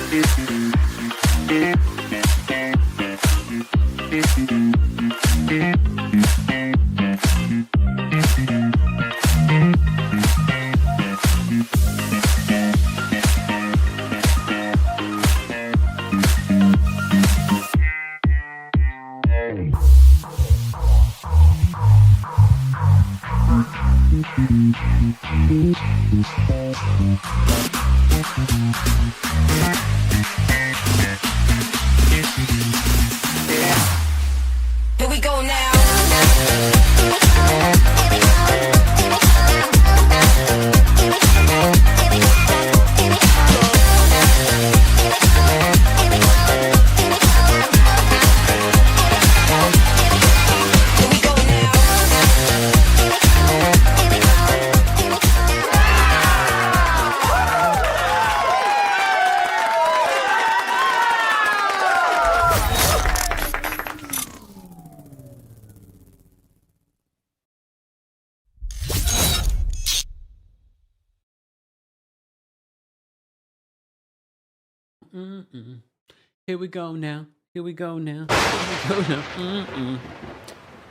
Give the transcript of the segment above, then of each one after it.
Here we go now. Here we go now. Here we go now. Here we go now.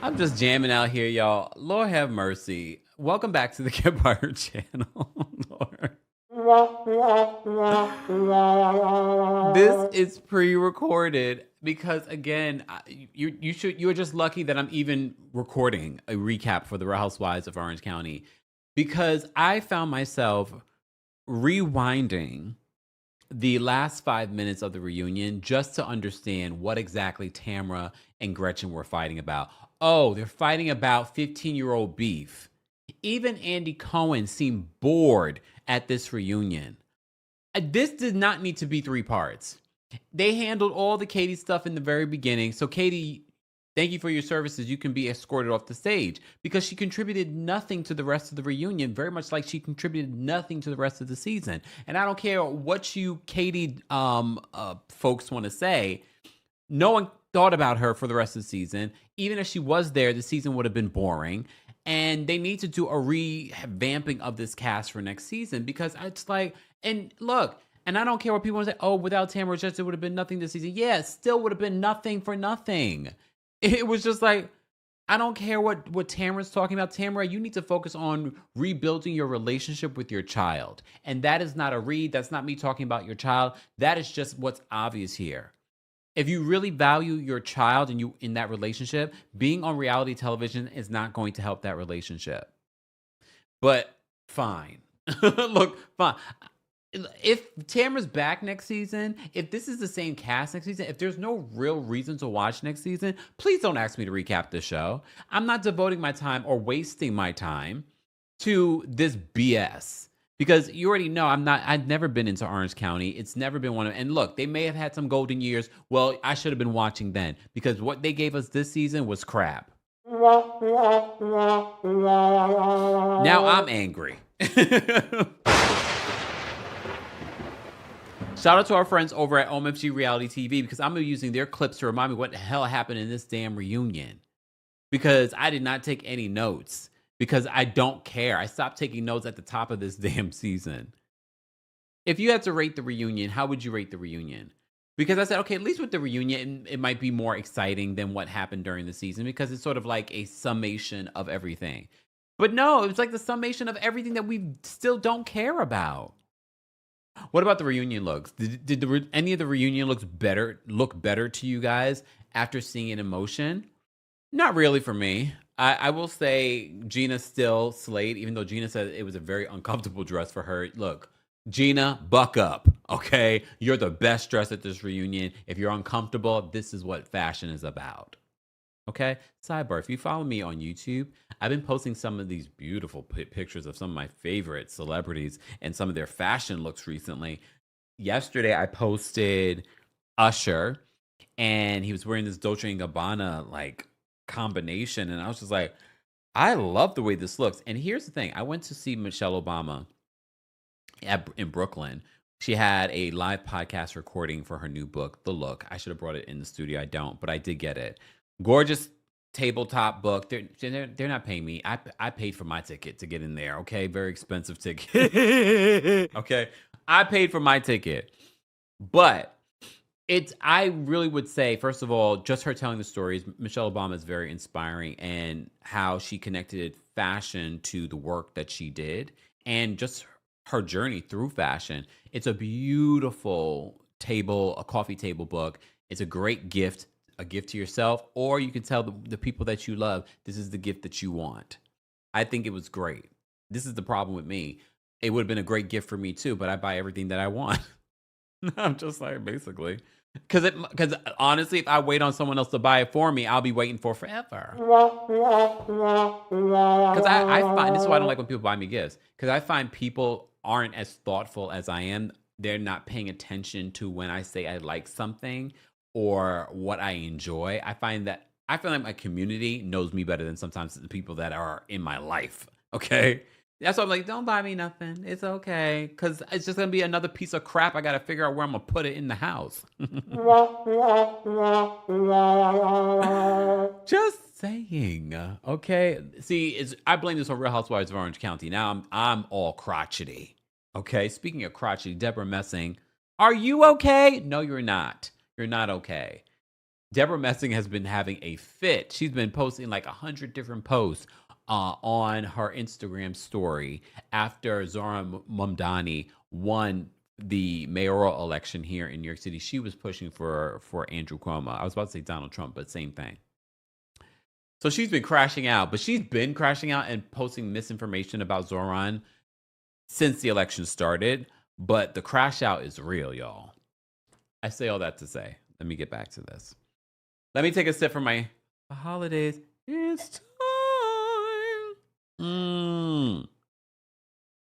I'm just jamming out here, y'all. Lord have mercy. Welcome back to the Kempire channel. Lord. This is pre-recorded because, again, you are just lucky that I'm even recording a recap for the Real Housewives of Orange County, because I found myself rewinding the last 5 minutes of the reunion just to understand what exactly Tamra and Gretchen were fighting about. Oh, they're fighting about 15-year-old beef. Even Andy Cohen seemed bored at this reunion. This did not need to be 3 parts. They handled all the Katie stuff in the very beginning. So Katie, thank you for your services. You can be escorted off the stage, because she contributed nothing to the rest of the reunion, very much like she contributed nothing to the rest of the season. And I don't care what you Katie folks want to say. No one thought about her for the rest of the season. Even if she was there, the season would have been boring. And they need to do a revamping of this cast for next season, because it's like, and look, and I don't care what people want to say, oh, without Tamra, just it would have been nothing this season. Yeah, it still would have been nothing for nothing. It was just like, I don't care what Tamra's talking about. Tamra, you need to focus on rebuilding your relationship with your child. And that is not a read. That's not me talking about your child. That is just what's obvious here. If you really value your child and you in that relationship, being on reality television is not going to help that relationship. But fine. Look, fine. If Tamra's back next season, if this is the same cast next season, if there's no real reason to watch next season, please don't ask me to recap the show. I'm not devoting my time or wasting my time to this BS. Because you already know I've never been into Orange County. It's never been one of, and look, they may have had some golden years. Well, I should have been watching then, because what they gave us this season was crap. Now I'm angry. Shout out to our friends over at OMFG Reality TV, because I'm using their clips to remind me what the hell happened in this damn reunion. Because I did not take any notes. Because I don't care. I stopped taking notes at the top of this damn season. If you had to rate the reunion, how would you rate the reunion? Because I said, okay, at least with the reunion, it might be more exciting than what happened during the season, because it's sort of like a summation of everything. But no, it was like the summation of everything that we still don't care about. What about the reunion looks? Did any of the reunion looks look better to you guys after seeing it in motion? Not really for me. I will say Gina still slayed, even though Gina said it was a very uncomfortable dress for her. Look, Gina, buck up, okay? You're the best dress at this reunion. If you're uncomfortable, this is what fashion is about, okay? Sidebar, if you follow me on YouTube, I've been posting some of these beautiful pictures of some of my favorite celebrities and some of their fashion looks recently. Yesterday, I posted Usher, and he was wearing this Dolce & Gabbana, like, combination, and I was just like, I love the way this looks. And here's the thing, I went to see Michelle Obama in Brooklyn. She had a live podcast recording for her new book, The Look. I should have brought it in the studio. I don't, but I did get it. Gorgeous tabletop book. They're not paying me. I paid for my ticket to get in there, okay? Very expensive ticket. Okay, I paid for my ticket. But I really would say, first of all, just her telling the stories, Michelle Obama is very inspiring, and how she connected fashion to the work that she did and just her journey through fashion. It's a beautiful a coffee table book. It's a great gift, a gift to yourself, or you can tell the people that you love, this is the gift that you want. I think it was great. This is the problem with me. It would have been a great gift for me too, but I buy everything that I want. I'm just like, basically. Because honestly, if I wait on someone else to buy it for me, I'll be waiting for forever. Because I find this is why I don't like when people buy me gifts. Because I find people aren't as thoughtful as I am. They're not paying attention to when I say I like something or what I enjoy. I feel like my community knows me better than sometimes the people that are in my life. Okay. That's why I'm like, don't buy me nothing. It's okay. Because it's just going to be another piece of crap. I got to figure out where I'm going to put it in the house. Just saying. Okay. See, I blame this on Real Housewives of Orange County. Now I'm all crotchety. Okay. Speaking of crotchety, Deborah Messing, are you okay? No, you're not. You're not okay. Deborah Messing has been having a fit. She's been posting like 100 different posts on her Instagram story after Zora Mamdani won the mayoral election here in New York City. She was pushing for Andrew Cuomo. I was about to say Donald Trump, but same thing. So she's been crashing out, but she's been crashing out and posting misinformation about Zoran since the election started. But the crash out is real, y'all. I say all that to say, let me get back to this. Let me take a sip from my holidays. It's time.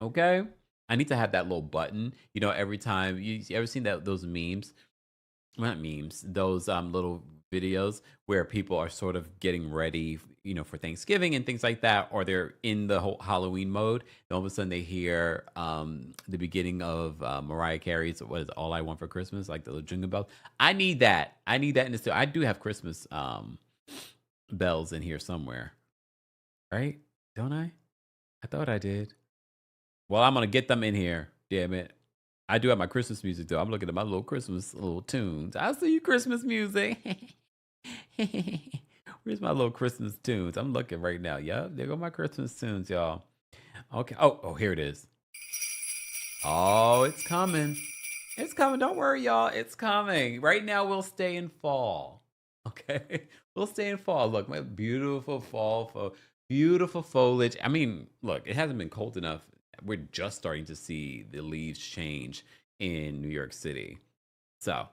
Okay. I need to have that little button. You know, every time you ever seen those memes? Not memes, those little videos where people are sort of getting ready, for Thanksgiving and things like that, or they're in the whole Halloween mode. And all of a sudden they hear the beginning of Mariah Carey's "What Is All I Want for Christmas," like the little jingle bells. I need that. I need that in the studio. I do have Christmas bells in here somewhere, right? Don't I? I thought I did. Well, I'm gonna get them in here. Damn it. I do have my Christmas music though. I'm looking at my little Christmas little tunes. I see you, Christmas music. Where's my little Christmas tunes? I'm looking right now. Yep, there go my Christmas tunes, y'all. Okay. Oh, here it is. Oh, it's coming. It's coming. Don't worry, y'all. It's coming. Right now, we'll stay in fall. Okay. We'll stay in fall. Look, my beautiful beautiful foliage. I mean, look, it hasn't been cold enough. We're just starting to see the leaves change in New York City. So,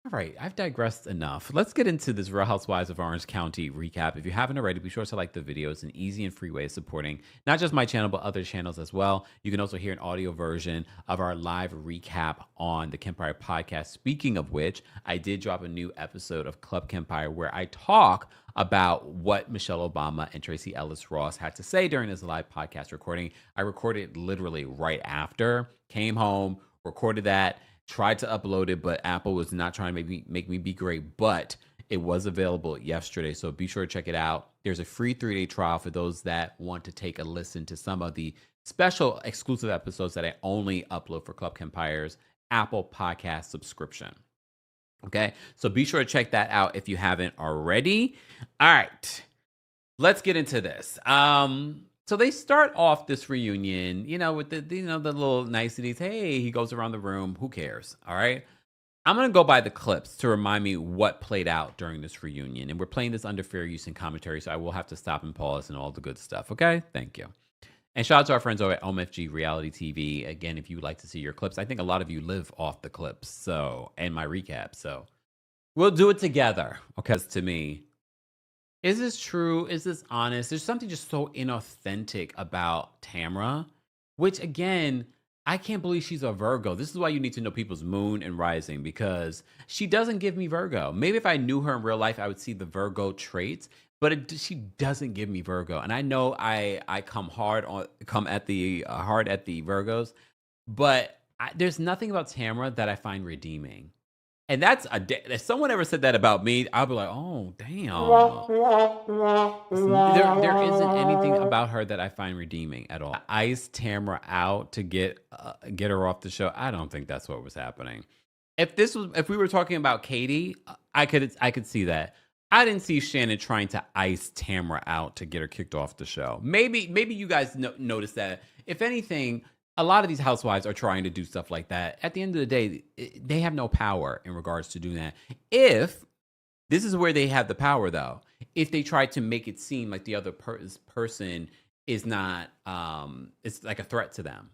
all right, I've digressed enough. Let's get into this Real Housewives of Orange County recap. If you haven't already, be sure to like the video. It's an easy and free way of supporting not just my channel, but other channels as well. You can also hear an audio version of our live recap on the Kempire podcast. Speaking of which, I did drop a new episode of Club Kempire where I talk about what Michelle Obama and Tracy Ellis Ross had to say during this live podcast recording. I recorded literally right after, came home, recorded that, tried to upload it, but Apple was not trying to make me be great, but it was available yesterday. So be sure to check it out. There's a free 3-day trial for those that want to take a listen to some of the special exclusive episodes that I only upload for Club Kempire's Apple Podcast subscription. Okay, so be sure to check that out if you haven't already. All right, let's get into this. So they start off this reunion, with the little niceties. Hey, he goes around the room. Who cares? All right. I'm going to go by the clips to remind me what played out during this reunion. And we're playing this under fair use and commentary, so I will have to stop and pause and all the good stuff. Okay, thank you. And shout out to our friends over at OMFG Reality TV. Again, if you would like to see your clips, I think a lot of you live off the clips, and my recap. So we'll do it together. Okay, to me, is this true? Is this honest? There's something just so inauthentic about Tamra, which again, I can't believe she's a Virgo. This is why you need to know people's moon and rising, because she doesn't give me Virgo. Maybe if I knew her in real life, I would see the Virgo traits, but she doesn't give me Virgo. And I know I come at the Virgos, but there's nothing about Tamra that I find redeeming. And if someone ever said that about me, I'll be like, oh, damn. There isn't anything about her that I find redeeming at all. Ice Tamra out to get her off the show. I don't think that's what was happening. if we were talking about Katie, I could see that. I didn't see Shannon trying to ice Tamra out to get her kicked off the show. Maybe you guys noticed that. If anything, a lot of these housewives are trying to do stuff like that. At the end of the day, they have no power in regards to doing that. If this is where they have the power, though, if they try to make it seem like the other person is not, it's like a threat to them.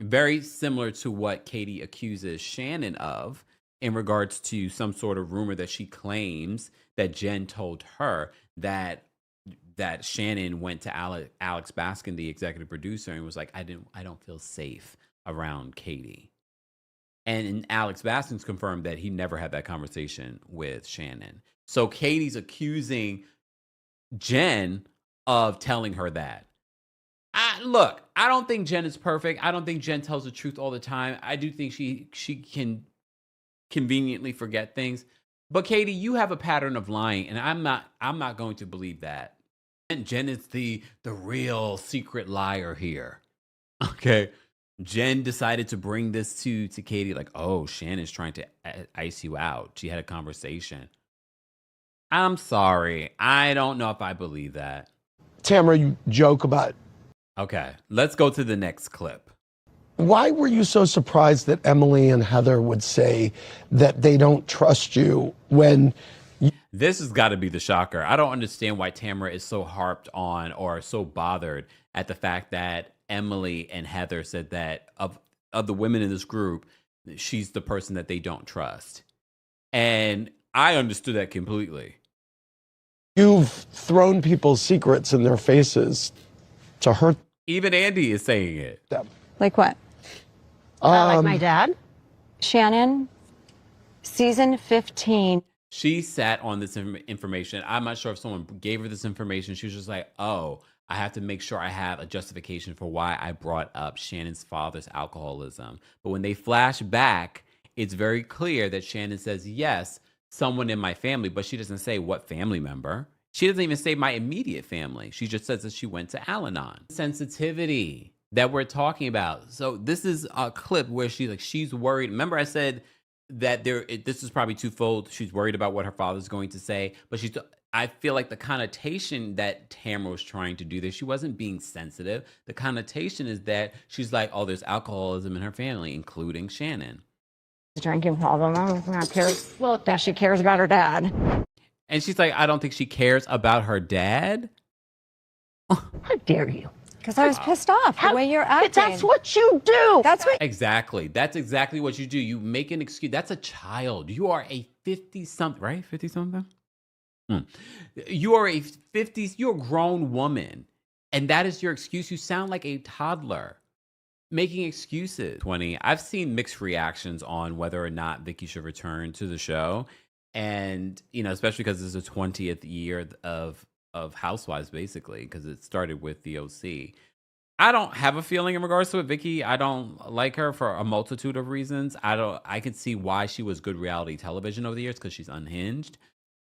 Very similar to what Katie accuses Shannon of in regards to some sort of rumor that she claims that Jen told her that Shannon went to Alex Baskin, the executive producer, and was like, I don't feel safe around Katie. And Alex Baskin's confirmed that he never had that conversation with Shannon. So Katie's accusing Jen of telling her that. Look, I don't think Jen is perfect. I don't think Jen tells the truth all the time. I do think she can conveniently forget things. But Katie, you have a pattern of lying, and I'm not going to believe that. And Jen is the real secret liar here. Okay. Jen decided to bring this to Katie, like, oh, Shannon's trying to ice you out. She had a conversation. I'm sorry. I don't know if I believe that. Tamra, you joke about. Okay, let's go to the next clip. Why were you so surprised that Emily and Heather would say that they don't trust you when... This has got to be the shocker. I don't understand why Tamra is so harped on or so bothered at the fact that Emily and Heather said that of the women in this group, she's the person that they don't trust. And I understood that completely. You've thrown people's secrets in their faces to hurt. Even Andy is saying it. Them. Like what? Like my dad? Shannon, season 15. She sat on this information. I'm not sure if someone gave her this information. She was just like, oh, I have to make sure I have a justification for why I brought up Shannon's father's alcoholism. But when they flash back, it's very clear that Shannon says, yes, someone in my family, but she doesn't say what family member. She doesn't even say my immediate family. She just says that she went to Al-Anon. Sensitivity that we're talking about. So this is a clip where she's worried. Remember I said that this is probably twofold. She's worried about what her father's going to say, but I feel like the connotation that Tamra was trying to do there, she wasn't being sensitive. The connotation is that she's like, oh, there's alcoholism in her family, including Shannon. Drinking problem. I don't think cares. Well, that she cares about her dad. And she's like, I don't think she cares about her dad. How dare you? Because I was pissed off the way you're acting. That's what you do. That's what. Exactly. That's exactly what you do. You make an excuse. That's a child. You are a 50-something, right? 50-something? You are you're a grown woman. And that is your excuse. You sound like a toddler making excuses. 20. I've seen mixed reactions on whether or not Vicky should return to the show. And, especially because it's the 20th year of Housewives, basically, because it started with the OC. I don't have a feeling in regards to it. Vicky, I don't like her for a multitude of reasons. I can see why she was good reality television over the years, because she's unhinged.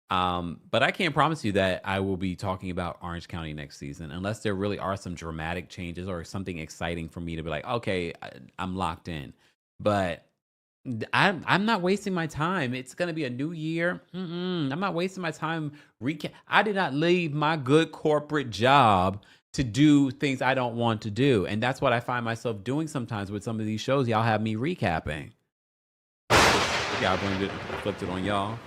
But I can't promise you that I will be talking about Orange County next season, unless there really are some dramatic changes or something exciting for me to be like, okay, I'm locked in. But I'm not wasting my time. It's going to be a new year. I'm not wasting my time. I did not leave my good corporate job to do things I don't want to do. And that's what I find myself doing sometimes with some of these shows. Y'all have me recapping. Y'all flipped it on y'all.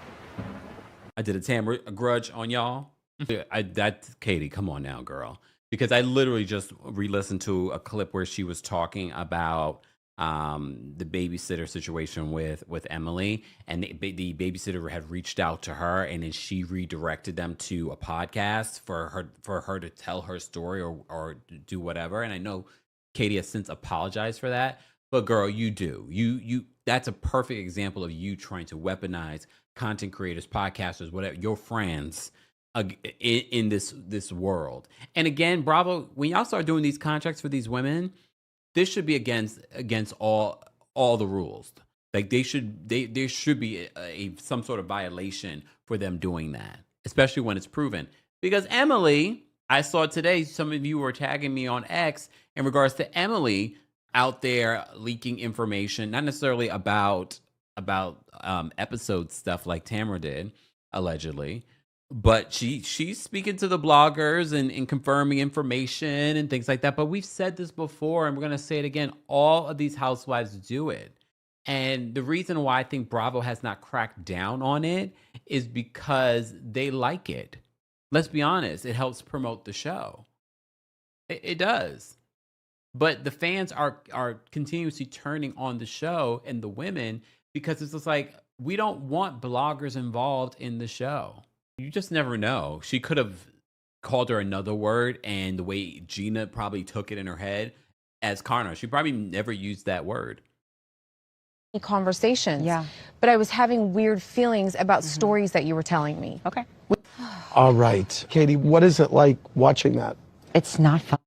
I did a Tamra grudge on y'all. That's Katie. Come on now, girl. Because I literally just re-listened to a clip where she was talking about the babysitter situation with Emily, and the babysitter had reached out to her, and then she redirected them to a podcast for her to tell her story or do whatever. And I know Katie has since apologized for that, but girl, you that's a perfect example of you trying to weaponize content creators, podcasters, whatever, your friends in this world. And again, bravo, when y'all start doing these contracts for these women, this should be against all the rules. Like there should be some sort of violation for them doing that, especially when it's proven. Because Emily, I saw today, some of you were tagging me on X in regards to Emily out there leaking information, not necessarily about episode stuff like Tamra did, allegedly. But she's speaking to the bloggers and confirming information and things like that. But we've said this before, and we're gonna say it again. All of these housewives do it. And the reason why I think Bravo has not cracked down on it is because they like it. Let's be honest, it helps promote the show. It does. But the fans are continuously turning on the show and the women because it's just like, we don't want bloggers involved in the show. You just never know. She could have called her another word, and the way Gina probably took it in her head as Connor, she probably never used that word. Conversations. Yeah. But I was having weird feelings about stories that you were telling me. Okay. All right. Katie, what is it like watching that? It's not fun.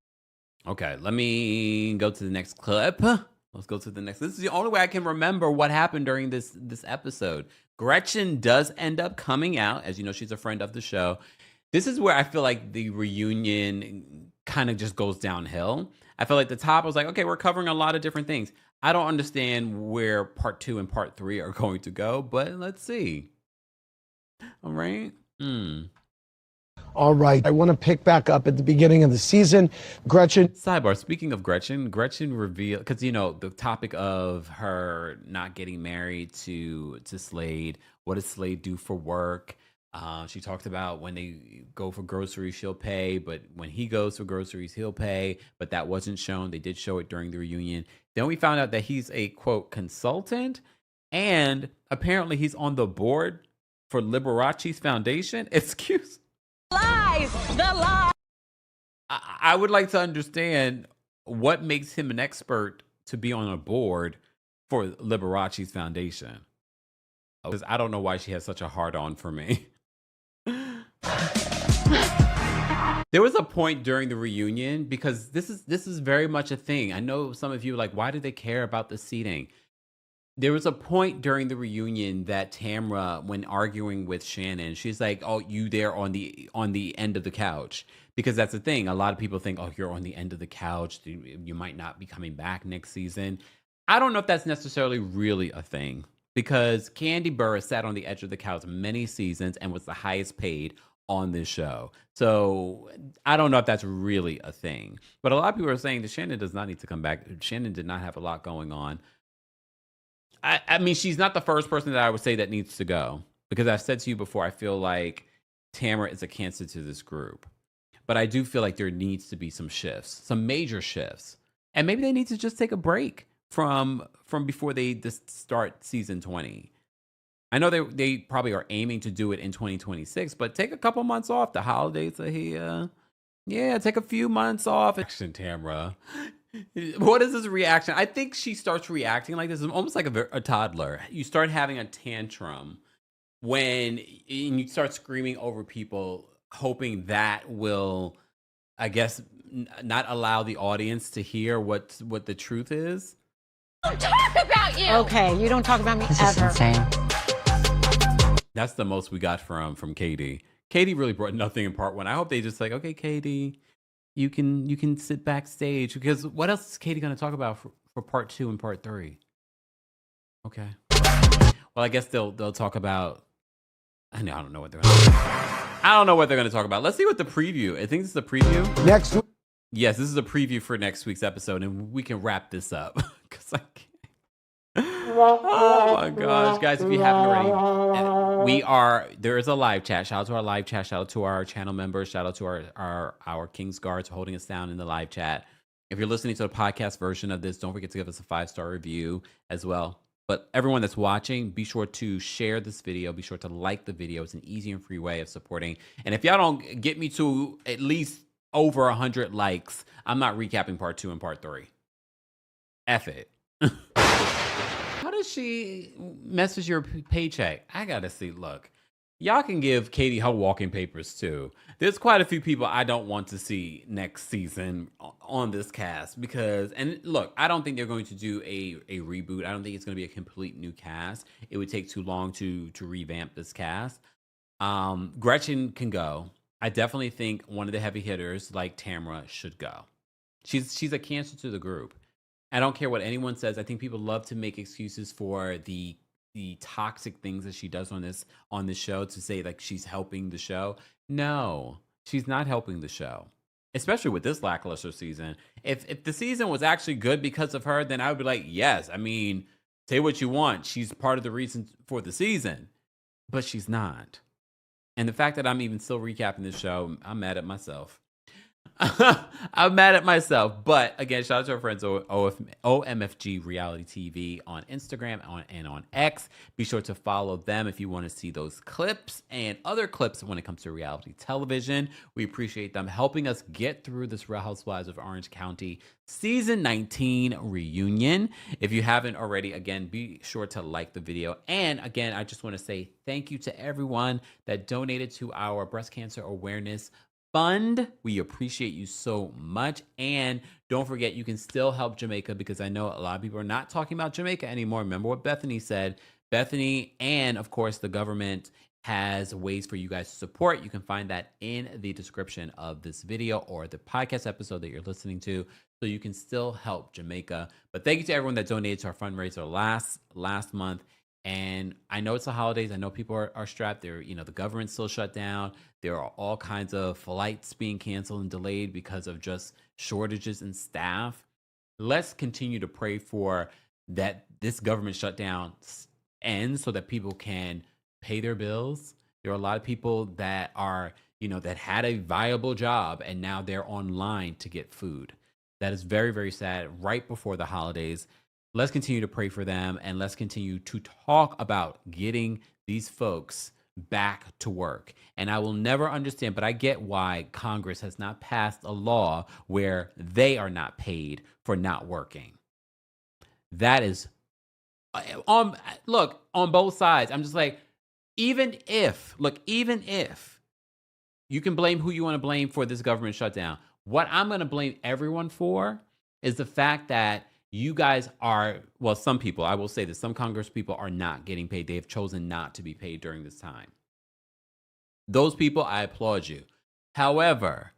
Okay, let me go to the next clip. Let's go to the next. This is the only way I can remember what happened during this episode. Gretchen does end up coming out. As you know, she's a friend of the show. This is where I feel like the reunion kind of just goes downhill. I feel like the top was like, okay, we're covering a lot of different things. I don't understand where part 2 and part 3 are going to go, but let's see. All right. All right. I want to pick back up at the beginning of the season. Gretchen. Sidebar, speaking of Gretchen revealed, because, you know, the topic of her not getting married to Slade. What does Slade do for work? She talked about when they go for groceries, she'll pay, but when he goes for groceries, he'll pay. But that wasn't shown. They did show it during the reunion. Then we found out that he's a, quote, consultant, and apparently he's on the board for Liberace's foundation. Excuse. Lies! The lie! I would like to understand what makes him an expert to be on a board for Liberace's foundation. Because I don't know why she has such a hard-on for me. There was a point during the reunion, because this is very much a thing. I know some of you are like, why do they care about the seating? There was a point during the reunion that Tamra, when arguing with Shannon, she's like, "Oh, you there on the end of the couch?" Because that's the thing. A lot of people think, "Oh, you're on the end of the couch. You might not be coming back next season." I don't know if that's necessarily really a thing, because Candy Burris sat on the edge of the couch many seasons and was the highest paid on this show. So I don't know if that's really a thing. But a lot of people are saying that Shannon does not need to come back. Shannon did not have a lot going on. I mean, she's not the first person that I would say that needs to go, because I've said to you before, I feel like Tamra is a cancer to this group. But I do feel like there needs to be some shifts, some major shifts. And maybe they need to just take a break from before they start season 20. I know they probably are aiming to do it in 2026, but take a couple months off. The holidays are here. Yeah, take a few months off. Action, Tamra. What is this reaction? I think she starts reacting like this. It's almost like a toddler. You start having a tantrum when you start screaming over people, hoping that will, I guess, not allow the audience to hear what the truth is. Don't talk about you! Okay, you don't talk about me This ever. is insane. That's the most we got from Katie. Katie really brought nothing in part 1. I hope they just like, okay, Katie, you can sit backstage, because what else is Katie going to talk about for part 2 and part 3? Okay. Well, I guess they'll talk about. I don't know what they're going to. I don't know what they're going to talk about. Let's see what the preview. I think this is the preview. Next week. Yes, this is a preview for next week's episode, and we can wrap this up because I can't. Oh my gosh, guys! If you haven't already, there is a live chat. Shout out to our live chat. Shout out to our channel members. Shout out to our King's Guards for holding us down in the live chat. If you're listening to the podcast version of this, don't forget to give us a 5-star review as well. But everyone that's watching, be sure to share this video. Be sure to like the video. It's an easy and free way of supporting. And if y'all don't get me to at least over 100 likes, I'm not recapping part 2 and part 3. F it. How does she message your paycheck? I gotta see. Look, y'all can give Katie her walking papers too. There's quite a few people I don't want to see next season on this cast, because, and look, I don't think they're going to do a reboot. I don't think it's going to be a complete new cast. It would take too long to revamp this cast. Gretchen can go. I definitely think one of the heavy hitters like Tamra should go. She's a cancer to the group. I don't care what anyone says. I think people love to make excuses for the the toxic things that she does on this show to say like she's helping the show. No, she's not helping the show. Especially with this lackluster season. If the season was actually good because of her, then I would be like, yes. I mean, say what you want. She's part of the reason for the season. But she's not. And the fact that I'm even still recapping this show, I'm mad at myself. I'm mad at myself. But again, shout out to our friends OMFG Reality TV on Instagram and on X. Be sure to follow them if you want to see those clips and other clips when it comes to reality television. We appreciate them helping us get through this Real Housewives of Orange County Season 19 reunion. If you haven't already, again, be sure to like the video. And again, I just want to say thank you to everyone that donated to our breast cancer awareness fund. We appreciate you so much. And don't forget, you can still help Jamaica, because I know a lot of people are not talking about Jamaica anymore. Remember what Bethany said. Bethany and, of course, the government has ways for you guys to support. You can find that in the description of this video or the podcast episode that you're listening to, so you can still help Jamaica. But thank you to everyone that donated to our fundraiser last month. And I know it's the holidays. I know people are strapped. The government's still shut down. There are all kinds of flights being canceled and delayed because of just shortages in staff. Let's continue to pray for that this government shutdown ends so that people can pay their bills. There are a lot of people that are, that had a viable job and now they're online to get food. That is very, very sad right before the holidays. Let's continue to pray for them, and let's continue to talk about getting these folks back to work. And I will never understand, but I get why Congress has not passed a law where they are not paid for not working. That is, on both sides. I'm just like, even if you can blame who you want to blame for this government shutdown, what I'm going to blame everyone for is the fact that you guys are, some people, I will say this, some Congress people are not getting paid. They have chosen not to be paid during this time. Those people, I applaud you. However,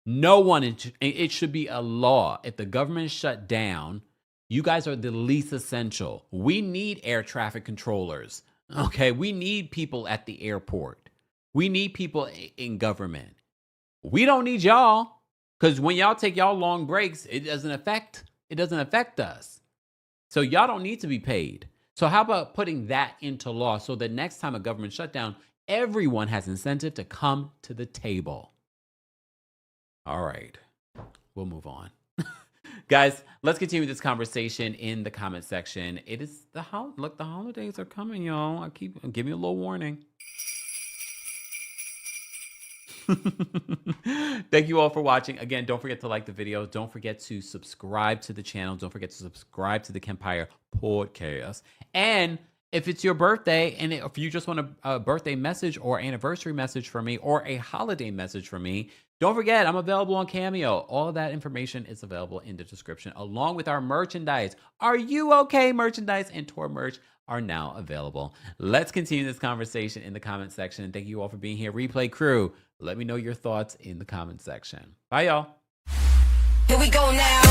no one, it should be a law. If the government is shut down, you guys are the least essential. We need air traffic controllers. Okay, we need people at the airport. We need people in government. We don't need y'all, because when y'all take y'all long breaks, it doesn't affect us. So y'all don't need to be paid. So how about putting that into law so that next time a government shutdown, everyone has incentive to come to the table. All right, we'll move on. Guys, let's continue this conversation in the comment section. It is the holidays are coming, y'all. Give me a little warning. Thank you all for watching. Again, don't forget to like the video. Don't forget to subscribe to the channel. Don't forget to subscribe to the Kempire podcast. And if it's your birthday, and if you just want a birthday message or anniversary message from me or a holiday message from me, don't forget, I'm available on CAMEO. All of that information is available in the description, along with our merchandise. Are you okay? Merchandise and tour merch are now available. Let's continue this conversation in the comment section. Thank you all for being here. Replay crew, let me know your thoughts in the comment section. Bye, y'all. Here we go now.